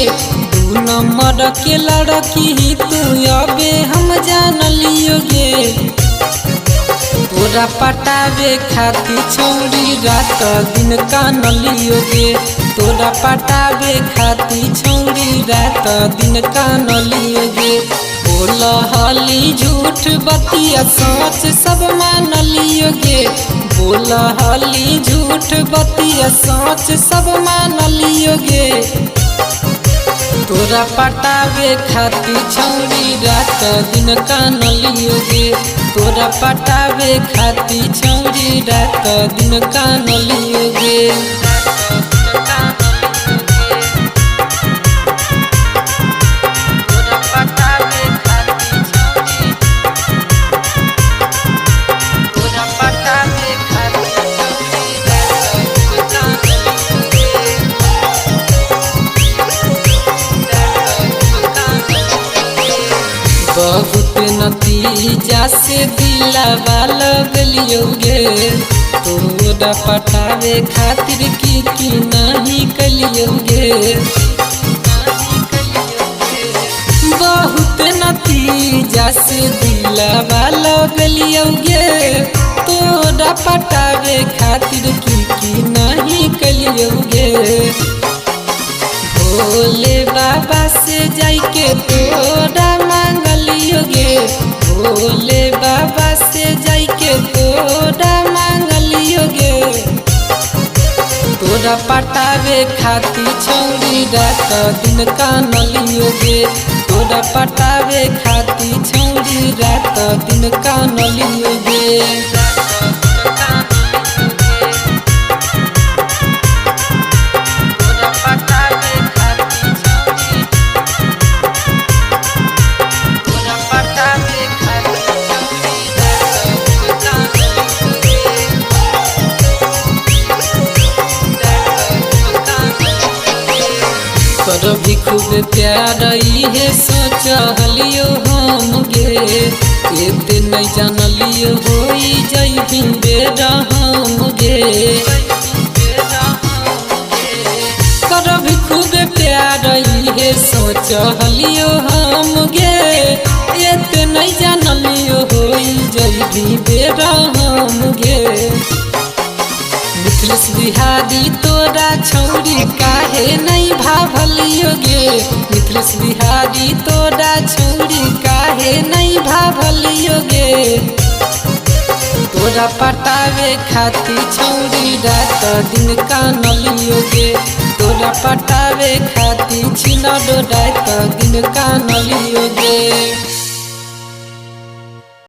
दू नंबर के लड़की तू अबे हम जान लियो गे। तोरा पटावे खातिर छौरी रात दिन कान लियो गे। तोरा पटावे खातिर छौरी रात दिन कान लियो गे। बोल हली झूठ बतिया सच सब मान लियो गे। बोल हली झूठ बतिया सच सब मान लियो गे। तोरा पटावे खातिर छौरी रात दिन कान लियो गे। तोरा पटावे खातिर छौरी रात दिन कान लियो गे। बहुत नतीजा से दिलावा लगलियो गे। तोरा पटावे खातिर की नहीं कलियो गे। बहुत नतीजा से दिलावा लगलियो गे। तोरा पटावे खातिर की नहीं कलियो गे। भोले बाबा से जाइके तोरा मांगलियो गे। भोले बाबा से जाइके तोरा मांगलियो गे। तोरा पटावे खातिर छौरी रात दिन कान लियो गे। तोरा पटावे खातिर छौरी रात दिन कान लियो गे। कर भी खूब प्यार है सोचलियो हम गे। एते नहीं जानलियो होई जइबी बेरा हम गे। कर भी खूब प्यार है सोचलियो हम गे। एते नहीं जानलियो होई जइबी बेरा हम गे। मिथिलेश बिहारी तोरा छौरी काहे नहीं भाभलियो गे। मिथिलेश बिहारी तोरा छौरी काहे नहीं भाभलियो गे। तोरा पटावे खातिर छौरी रात दिन कान लियो गे। तोरा पटावे खातिर छिनरो रात दिन कान लियो गे।